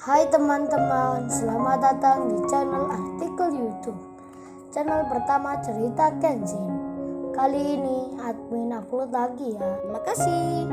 Hai teman-teman, selamat datang di channel artikel YouTube. Channel pertama cerita Kenshin. Kali ini admin upload lagi ya. Terima kasih.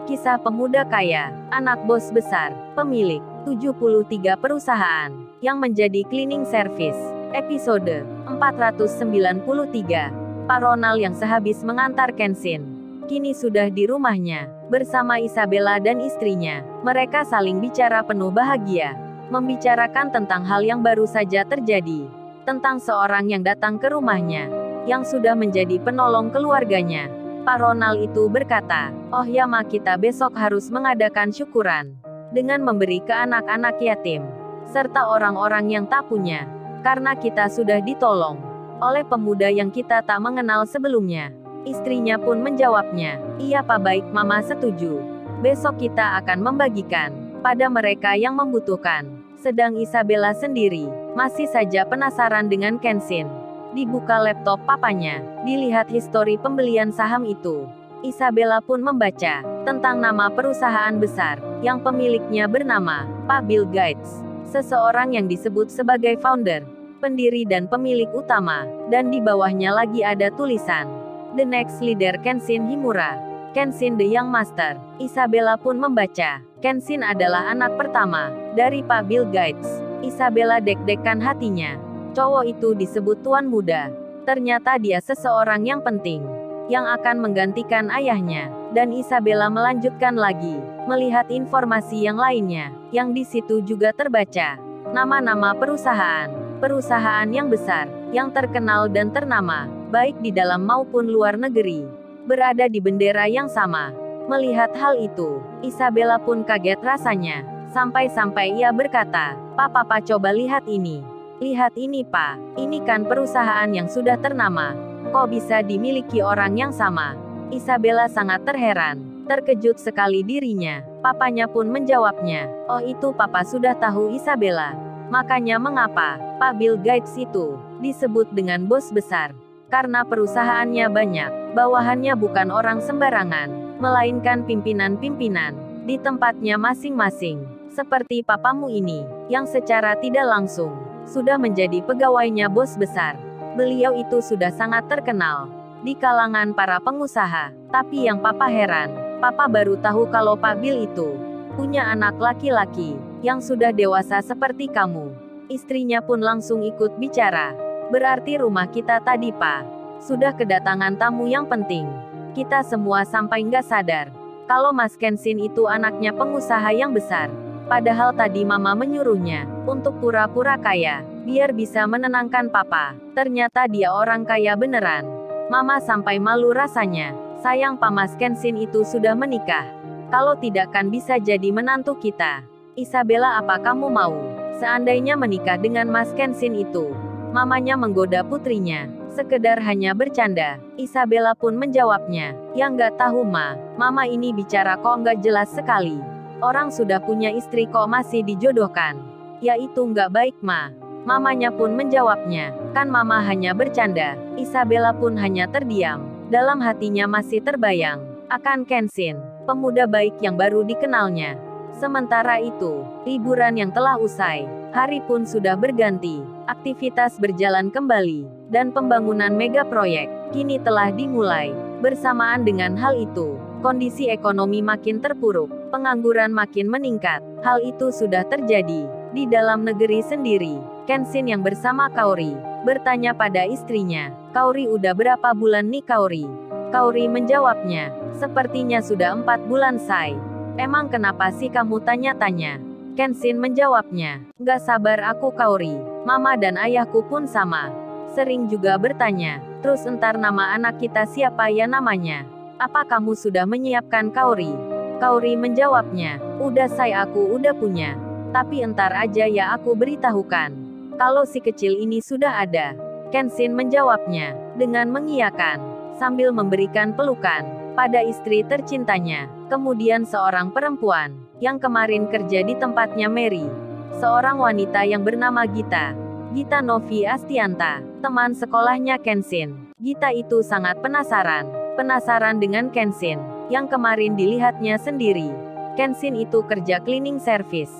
Kisah pemuda kaya, anak bos besar, pemilik 73 perusahaan, yang menjadi cleaning service. Episode 493. Pak Ronald yang sehabis mengantar Kenshin kini sudah di rumahnya, bersama Isabella dan istrinya. Mereka saling bicara penuh bahagia, membicarakan tentang hal yang baru saja terjadi, tentang seorang yang datang ke rumahnya, yang sudah menjadi penolong keluarganya. Pak Ronald itu berkata, "Oh ya Ma, kita besok harus mengadakan syukuran, dengan memberi ke anak-anak yatim, serta orang-orang yang tak punya, karena kita sudah ditolong oleh pemuda yang kita tak mengenal sebelumnya." Istrinya pun menjawabnya, "Iya Pak, baik Mama setuju. Besok kita akan membagikan pada mereka yang membutuhkan." Sedang Isabella sendiri masih saja penasaran dengan Kenshin. Dibuka laptop papanya, dilihat histori pembelian saham itu. Isabella pun membaca tentang nama perusahaan besar yang pemiliknya bernama Pak Bill Gates, seseorang yang disebut sebagai founder, pendiri dan pemilik utama, dan di bawahnya lagi ada tulisan The Next Leader Kenshin Himura, Kenshin the Young Master. Isabella pun membaca, Kenshin adalah anak pertama dari Pak Bill Gates. Isabella deg-degan hatinya. Cowok itu disebut tuan muda. Ternyata dia seseorang yang penting, yang akan menggantikan ayahnya. Dan Isabella melanjutkan lagi, melihat informasi yang lainnya, yang di situ juga terbaca nama-nama perusahaan yang besar, yang terkenal dan ternama, baik di dalam maupun luar negeri, berada di bendera yang sama. Melihat hal itu, Isabella pun kaget rasanya, sampai-sampai ia berkata, Papa coba lihat ini. Lihat ini Pak, ini kan perusahaan yang sudah ternama. Kok bisa dimiliki orang yang sama?" Isabella sangat terheran, terkejut sekali dirinya. Papanya pun menjawabnya, "Oh itu Papa sudah tahu Isabella. Makanya mengapa Pak Bill Gates itu disebut dengan bos besar. Karena perusahaannya banyak, bawahannya bukan orang sembarangan, melainkan pimpinan-pimpinan di tempatnya masing-masing. Seperti papamu ini, yang secara tidak langsung sudah menjadi pegawainya bos besar. Beliau itu sudah sangat terkenal di kalangan para pengusaha. Tapi yang Papa heran, Papa baru tahu kalau Pak Bill itu punya anak laki-laki yang sudah dewasa seperti kamu." Istrinya pun langsung ikut bicara. "Berarti rumah kita tadi Pak, sudah kedatangan tamu yang penting. Kita semua sampai nggak sadar kalau Mas Kenshin itu anaknya pengusaha yang besar. Padahal tadi Mama menyuruhnya untuk pura-pura kaya, biar bisa menenangkan Papa. Ternyata dia orang kaya beneran. Mama sampai malu rasanya. Sayang Pak, Mas Kenshin itu sudah menikah. Kalau tidak kan bisa jadi menantu kita. Isabella, apa kamu mau seandainya menikah dengan Mas Kenshin itu?" Mamanya menggoda putrinya, sekedar hanya bercanda. Isabella pun menjawabnya, "Ya nggak tahu Ma, Mama ini bicara kok nggak jelas sekali. Orang sudah punya istri kok masih dijodohkan. Ya itu nggak baik Ma." Mamanya pun menjawabnya, "Kan Mama hanya bercanda." Isabella pun hanya terdiam. Dalam hatinya masih terbayang akan Kenshin, pemuda baik yang baru dikenalnya. Sementara itu, liburan yang telah usai, hari pun sudah berganti, aktivitas berjalan kembali, dan pembangunan mega proyek kini telah dimulai. Bersamaan dengan hal itu, kondisi ekonomi makin terpuruk, pengangguran makin meningkat. Hal itu sudah terjadi di dalam negeri sendiri. Kenshin yang bersama Kaori bertanya pada istrinya, "Kaori, udah berapa bulan nih Kaori?" Kaori menjawabnya, "Sepertinya sudah 4 bulan Say." "Emang kenapa sih kamu tanya-tanya?" Kenshin menjawabnya, "Nggak sabar aku Kaori. Mama dan ayahku pun sama. Sering juga bertanya, terus entar nama anak kita siapa ya namanya? Apa kamu sudah menyiapkan Kaori?" Kaori menjawabnya, "Udah Say, aku udah punya. Tapi entar aja ya aku beritahukan kalau si kecil ini sudah ada." Kenshin menjawabnya dengan mengiyakan, sambil memberikan pelukan pada istri tercintanya. Kemudian seorang perempuan yang kemarin kerja di tempatnya Mary, seorang wanita yang bernama Gita Novi Astianta, teman sekolahnya Kenshin. Gita itu sangat penasaran dengan Kenshin. yang kemarin dilihatnya sendiri. Kenshin itu kerja cleaning service,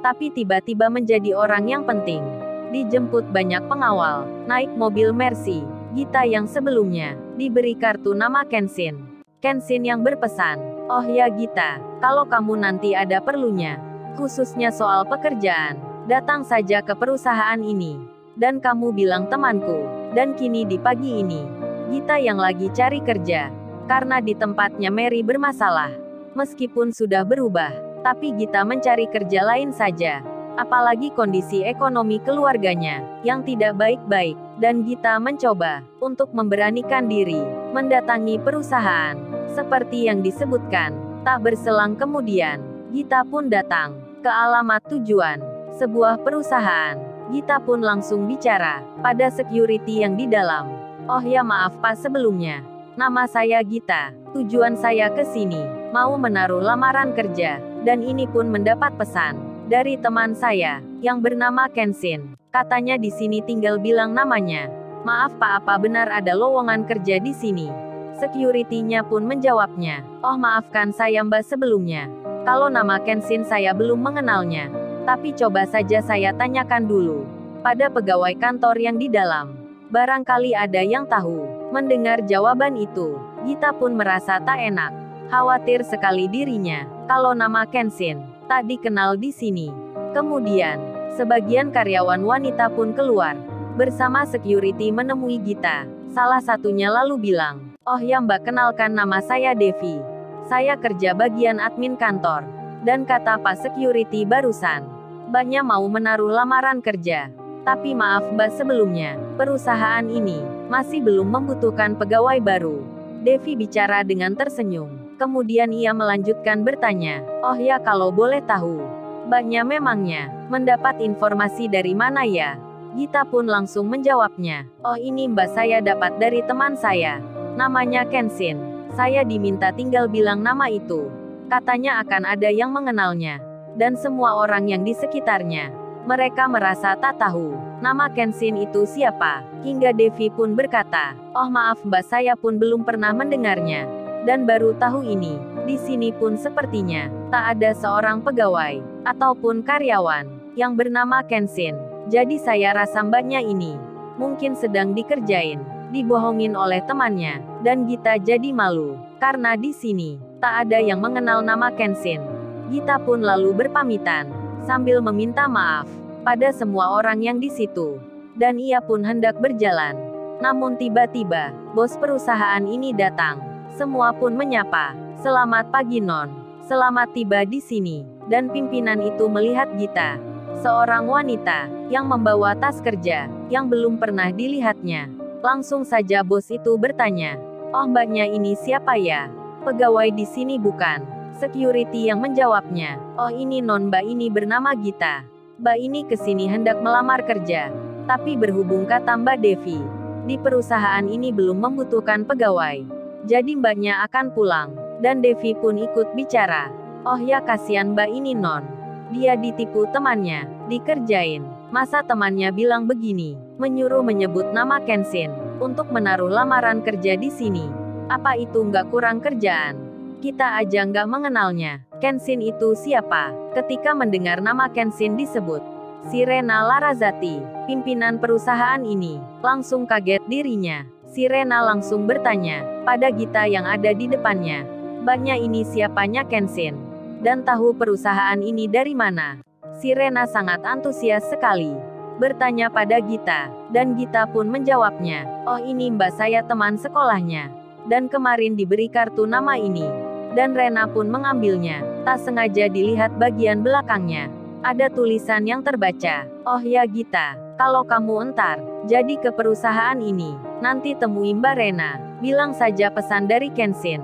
tapi tiba-tiba menjadi orang yang penting. Dijemput banyak pengawal, naik mobil Mercy. Gita yang sebelumnya diberi kartu nama Kenshin. Kenshin yang berpesan, "Oh ya Gita, kalau kamu nanti ada perlunya, khususnya soal pekerjaan, datang saja ke perusahaan ini. Dan kamu bilang temanku." Dan kini di pagi ini, Gita yang lagi cari kerja, karena di tempatnya Mary bermasalah. Meskipun sudah berubah, tapi Gita mencari kerja lain saja. Apalagi kondisi ekonomi keluarganya yang tidak baik-baik, dan Gita mencoba untuk memberanikan diri mendatangi perusahaan. Seperti yang disebutkan, tak berselang kemudian, Gita pun datang ke alamat tujuan, sebuah perusahaan. Gita pun langsung bicara pada security yang di dalam. "Oh ya maaf Pak sebelumnya. Nama saya Gita. Tujuan saya ke sini, mau menaruh lamaran kerja. Dan ini pun mendapat pesan dari teman saya, yang bernama Kenshin. Katanya di sini tinggal bilang namanya. Maaf Pak apa benar ada lowongan kerja di sini?" Security-nya pun menjawabnya, "Oh maafkan saya Mbak sebelumnya. Kalau nama Kenshin saya belum mengenalnya. Tapi coba saja saya tanyakan dulu pada pegawai kantor yang di dalam. Barangkali ada yang tahu." Mendengar jawaban itu, Gita pun merasa tak enak. Khawatir sekali dirinya, kalau nama Kenshin tak dikenal di sini. Kemudian, sebagian karyawan wanita pun keluar bersama security menemui Gita. Salah satunya lalu bilang, "Oh ya Mbak kenalkan nama saya Devi. Saya kerja bagian admin kantor. Dan kata Pak security barusan, Mbaknya mau menaruh lamaran kerja. Tapi maaf Mbak sebelumnya, perusahaan ini masih belum membutuhkan pegawai baru." Devi bicara dengan tersenyum. Kemudian ia melanjutkan bertanya, "Oh ya kalau boleh tahu, Mbaknya memangnya mendapat informasi dari mana ya?" Gita pun langsung menjawabnya, "Oh ini Mbak saya dapat dari teman saya. Namanya Kenshin. Saya diminta tinggal bilang nama itu. Katanya akan ada yang mengenalnya. Dan semua orang yang di sekitarnya, mereka merasa tak tahu nama Kenshin itu siapa." Hingga Devi pun berkata, "Oh maaf Mbak saya pun belum pernah mendengarnya. Dan baru tahu ini. Di sini pun sepertinya tak ada seorang pegawai ataupun karyawan yang bernama Kenshin. Jadi saya rasa Mbaknya ini mungkin sedang dikerjain, dibohongin oleh temannya." Dan Gita jadi malu karena di sini tak ada yang mengenal nama Kenshin. Gita pun lalu berpamitan sambil meminta maaf pada semua orang yang di situ. Dan ia pun hendak berjalan. Namun tiba-tiba, bos perusahaan ini datang. Semua pun menyapa, "Selamat pagi Non. Selamat tiba di sini." Dan pimpinan itu melihat Gita, seorang wanita yang membawa tas kerja yang belum pernah dilihatnya. Langsung saja bos itu bertanya, "Oh Mbaknya ini siapa ya? Pegawai di sini bukan?" Security yang menjawabnya, "Oh ini Non Mbak ini bernama Gita. Mbak ini kesini hendak melamar kerja. Tapi berhubung kata Mbak Devi, di perusahaan ini belum membutuhkan pegawai. Jadi Mbaknya akan pulang." Dan Devi pun ikut bicara, "Oh ya kasihan Mbak ini Non. Dia ditipu temannya, dikerjain. Masa temannya bilang begini, menyuruh menyebut nama Kenshin untuk menaruh lamaran kerja di sini. Apa itu nggak kurang kerjaan? Kita aja nggak mengenalnya. Kenshin itu siapa?" Ketika mendengar nama Kenshin disebut, Sirena Larazati, pimpinan perusahaan ini, langsung kaget dirinya. Sirena langsung bertanya pada Gita yang ada di depannya, "Mbaknya ini siapanya Kenshin? Dan tahu perusahaan ini dari mana?" Sirena sangat antusias sekali bertanya pada Gita, dan Gita pun menjawabnya, "Oh ini Mbak saya teman sekolahnya. Dan kemarin diberi kartu nama ini." Dan Rena pun mengambilnya. Tak sengaja dilihat bagian belakangnya. Ada tulisan yang terbaca, "Oh ya Gita, kalau kamu entar jadi ke perusahaan ini, nanti temui Mbak Rena. Bilang saja pesan dari Kenshin."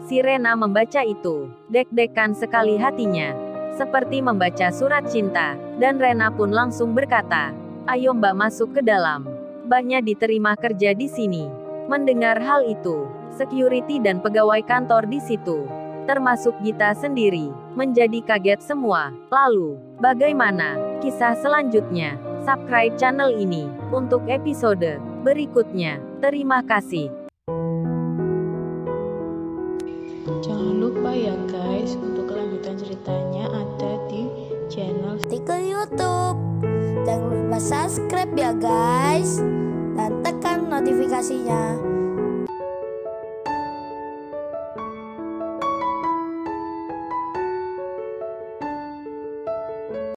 Si Rena membaca itu. Deg-degan sekali hatinya. Seperti membaca surat cinta. Dan Rena pun langsung berkata, "Ayo Mbak masuk ke dalam. Mbaknya diterima kerja di sini." Mendengar hal itu, security dan pegawai kantor di situ, termasuk Gita sendiri, menjadi kaget semua. Lalu, bagaimana kisah selanjutnya? Subscribe channel ini untuk episode berikutnya. Terima kasih. Jangan YouTube. Jangan lupa subscribe ya guys, dan tekan notifikasinya